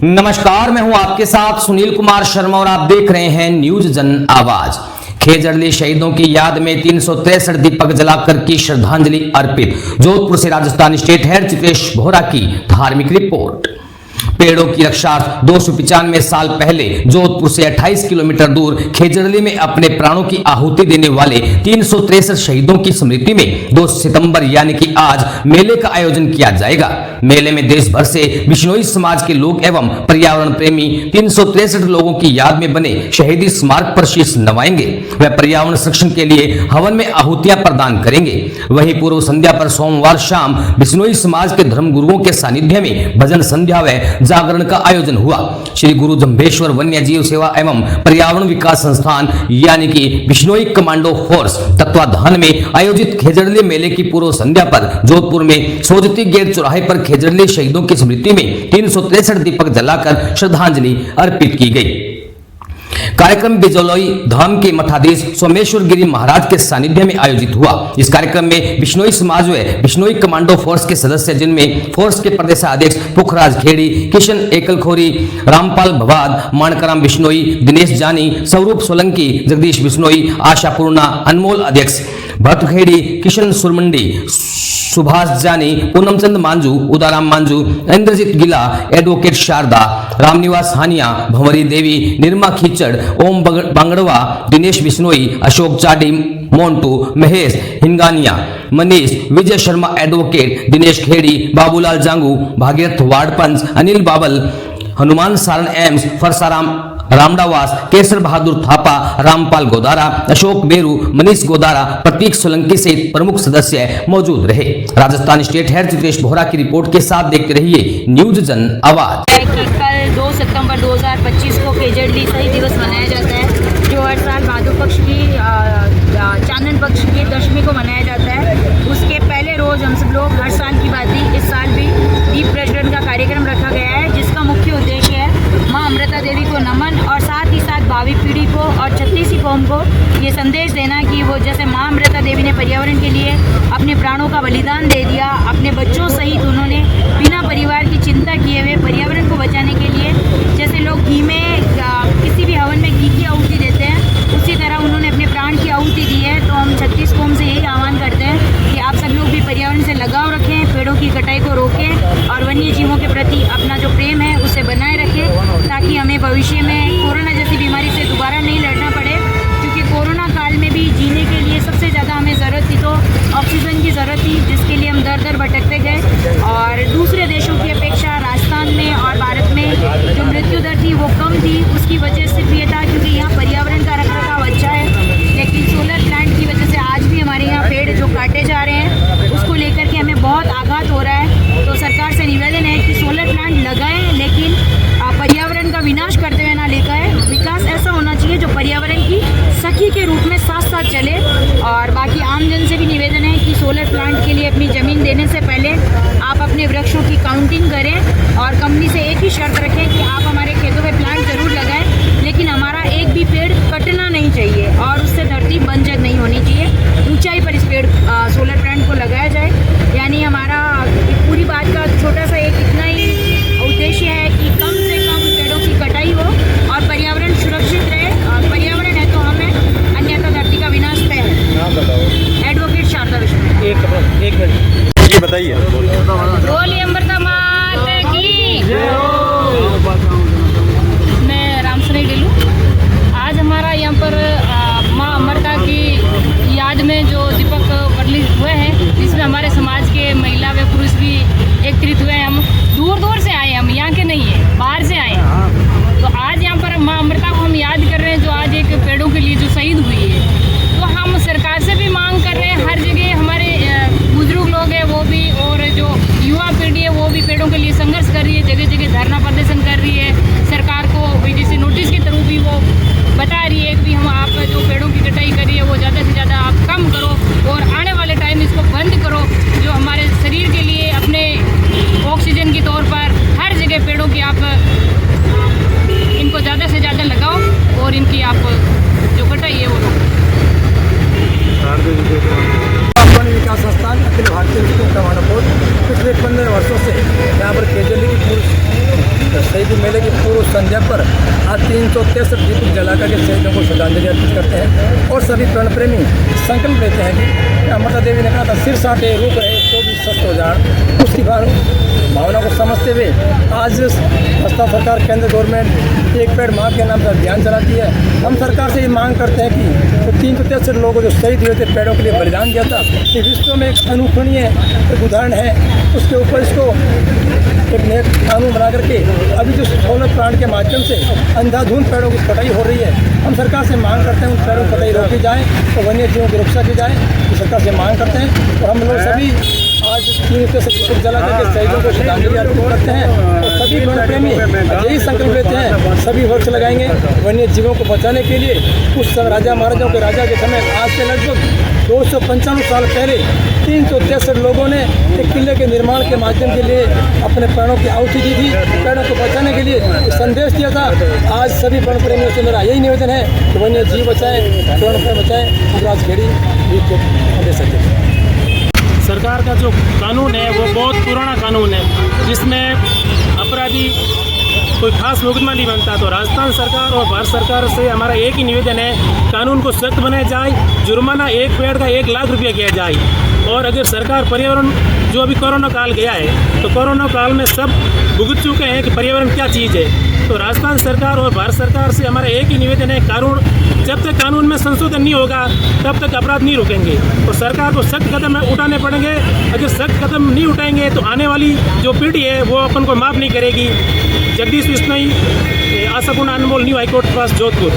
नमस्कार, मैं हूं आपके साथ सुनील कुमार शर्मा और आप देख रहे हैं न्यूज जन आवाज। खेजड़ली शहीदों की याद में 363 दीपक जलाकर की श्रद्धांजलि अर्पित। जोधपुर से राजस्थान स्टेट हेड चित्रेश बोहरा की धार्मिक रिपोर्ट। पेड़ों की रक्षा 295 साल पहले जोधपुर से 28 किलोमीटर दूर खेजड़ली में अपने प्राणों की आहुति देने वाले 363 शहीदों की स्मृति में 2 सितंबर यानी कि आज मेले का आयोजन किया जाएगा। मेले में देश भर से बिश्नोई समाज के लोग एवं पर्यावरण प्रेमी 363 लोगों की याद में बने शहीदी स्मारक पर शीश नवाएंगे। वह पर्यावरण संरक्षण के लिए हवन में आहुतियां प्रदान करेंगे। वहीं पूर्व संध्या पर सोमवार शाम बिश्नोई समाज के धर्म गुरुओं के सानिध्य में भजन संध्या व जागरण का आयोजन हुआ। श्री गुरु जम्भेश्वर वन्य जीव सेवा एवं पर्यावरण विकास संस्थान यानी कि बिश्नोई कमांडो फोर्स तत्वाधान में आयोजित खेजड़ली मेले की पूर्व संध्या पर जोधपुर में सोजती गेट चौराहे पर खेजड़ली शहीदों की स्मृति में 363 दीपक जलाकर श्रद्धांजलि अर्पित की गई। कार्यक्रम बिजोलोई धाम के मठाधीश सोमेश्वर गिरी महाराज के सानिध्य में आयोजित हुआ। इस कार्यक्रम में बिश्नोई समाज व बिश्नोई कमांडो फोर्स के सदस्य जिनमें फोर्स के प्रदेशाध्यक्ष पुखराज खेड़ी, किशन एकलखोरी, रामपाल भवाद, मानकराम बिश्नोई, दिनेश जानी, स्वरूप सोलंकी, जगदीश बिश्नोई, आशा पूर्णा, अनमोल अध्यक्ष, भरत खेड़ी, किशन सुरमंडी, सुभाष जानी, पूनमचंद मांझू, उदाराम मांझू, इंद्रजीत गिला, एडवोकेट शारदा, रामनिवास हानिया, भंवरी देवी, निर्मा खीचड़, ओम बांगड़वा, दिनेश बिश्नोई, अशोक चाडी, मोन्टू, महेश हिंगानिया, मनीष, विजय शर्मा एडवोकेट, दिनेश खेड़ी, बाबूलाल जांगू, भागीरथ वार्ड पंच, अनिल बाबल, हनुमान सारण एम्स, फरसाराम रामडावास, केसर बहादुर थापा, रामपाल गोदारा, अशोक बेरू, मनीष गोदारा, प्रतीक सोलंकी सहित प्रमुख सदस्य मौजूद रहे। राजस्थान स्टेट हेड चित्रेश बोहरा की रिपोर्ट के साथ देखते रहिए न्यूज जन आवाज। कल 2 सितंबर 2025 को खेजड़ली शहीद दिवस मनाया जाता है, जो हर साल भादु पक्ष की चांदन पक्ष की दशमी को मनाया जाता है। उसके पहले रोज हम सब लोग हर साल की बात ही इस साल भी दीप प्रज्वलन का कार्यक्रम रखा गया है, जिसका मुख्य उद्देश्य है माँ अमृता देवी को नमन और साथ ही साथ भावी पीढ़ी को और छत्तीसी कौम को ये संदेश देना कि वो जैसे माँ अमृता देवी ने पर्यावरण के लिए अपने प्राणों का बलिदान दे दिया, अपने बच्चों सहित उन्होंने बिना परिवार की चिंता किए हुए पर्यावरण को बचाने के लिए, जैसे लोग घी में किसी भी हवन में घी की आहुति देते हैं, उसी तरह उन्होंने अपने प्राण की आहुति दी है। तो हम छत्तीस कौम से यही आह्वान करते हैं कि आप सब लोग भी पर्यावरण से लगाव रखें, पेड़ों की कटाई को रोकें और वन्य जीवों के प्रति अपना जो प्रेम है उसे बनाए रखें, ताकि हमें भविष्य में कोरोना जैसी बीमारी से दोबारा नहीं लड़ना पड़े। क्योंकि कोरोना काल में भी जीने के लिए सबसे ज़्यादा हमें ज़रूरत थी तो ऑक्सीजन की ज़रूरत थी, जिसके लिए हम दर दर भटकते गए। और दूसरे देशों की अपेक्षा राजस्थान में और भारत में जो मृत्यु दर थी वो कम थी। उसकी वजह सिर्फ ये था क्योंकि यहाँ पर्यावरण का रखरखाव अच्छा है। लेकिन सोलर प्लांट की वजह से आज भी हमारे यहाँ पेड़ जो काटे जा रहे हैं उसको लेकर के हमें बहुत आघात हो रहा है। तो सरकार से निवेदन है कि सोलर प्लांट लगाएं, लेकिन पर्यावरण का विनाश करते हुए ना लेकर विकास ऐसा होना चाहिए जो पर्यावरण की सखी के रूप में साथ साथ चले। और बाकी आमजन से भी निवेदन है कि सोलर प्लांट के लिए अपनी ज़मीन देने से पहले आप अपने वृक्षों की काउंटिंग करें और कंपनी से एक ही शर्त रखें कि आप हमारे खेतों में प्लांट ज़रूर लगाएं, लेकिन हमारा एक भी पेड़ कटना नहीं चाहिए और उससे धरती बंजर नहीं होनी चाहिए। ऊंचाई पर इस पेड़ सोलर प्लांट को लगाया जाए। यानी हमारा पूरी बात का छोटा सा एक इतना ही उद्देश्य है कि कम से कम पेड़ों की कटाई हो और पर्यावरण सुरक्षित रहे। और पर्यावरण है तो हमें, अन्यथा धरती का विनाश तय है। एडवोकेट शारदा विष्णु। एक मिनट बताइए। बोलिए अमृता माता की। के शहीदों को श्रद्धांजलि अर्पित करते हैं और सभी प्राण प्रेमी संकल्प लेते हैं कि अमृता देवी ने कहा था सिर साटे रुक रहे तो भी सस्त हो जाए, उसकी भावना को समझते हुए आज राजस्थान सरकार केंद्र गवर्नमेंट एक पेड़ माँ के नाम पर अभियान चलाती है। हम सरकार से ये मांग करते हैं कि तो 363 लोगों जो शहीद हुए थे पेड़ों के लिए बलिदान दिया था, ये विश्व में एक अनुकरणीय एक उदाहरण है, उसके ऊपर इसको एक नया कानून बना करके अभी जो सोलर प्लांट के माध्यम से अंधाधुंध पेड़ों की कटाई हो रही है, हम सरकार से मांग करते हैं उन पेड़ों की कटाई रोकी जाए और वन्य जीवों की रक्षा की जाए, तो सरकार से मांग करते हैं। और हम लोग सभी आज 3 से दीपक जला करके शहीदों को श्रद्धांजलि अर्पित करते हैं और सभी वन प्रेमी यही संकल्प लेते हैं सभी वृक्ष लगाएंगे वन्य जीवों को बचाने के लिए। उस समय राजा महाराजाओं के राजा के समय आज से लगभग 295 साल पहले 363 लोगों ने एक किले के निर्माण के माध्यम के लिए अपने प्राणों की आहुति दी थी, पेड़ों को बचाने के लिए एक संदेश दिया था। आज सभी वन प्रेमियों से मेरा यही निवेदन है कि वन्य जीव बचाएं, पेड़ों को बचाएं। युवराज खेड़ी दे सकते। सरकार का जो कानून है वो बहुत पुराना कानून है, जिसमें अपराधी कोई खास मुकदमा नहीं बनता। तो राजस्थान सरकार और भारत सरकार से हमारा एक ही निवेदन है, कानून को सख्त बनाया जाए, जुर्माना एक पेड़ का 1 लाख रुपया किया जाए। और अगर सरकार पर्यावरण जो अभी कोरोना काल गया है तो कोरोना काल में सब भुगत चुके हैं कि पर्यावरण क्या चीज़ है। तो राजस्थान सरकार और भारत सरकार से हमारा एक ही निवेदन है, कानून जब तक कानून में संशोधन नहीं होगा तब तक अपराध नहीं रुकेंगे और सरकार को सख्त कदम उठाने पड़ेंगे। अगर सख्त कदम नहीं उठाएंगे तो आने वाली जो पीढ़ी है वो अपन को माफ़ नहीं करेगी। जगदीश बिश्नोई, आशापूर्ण अनमोल, न्यू हाईकोर्ट पास, जोधपुर।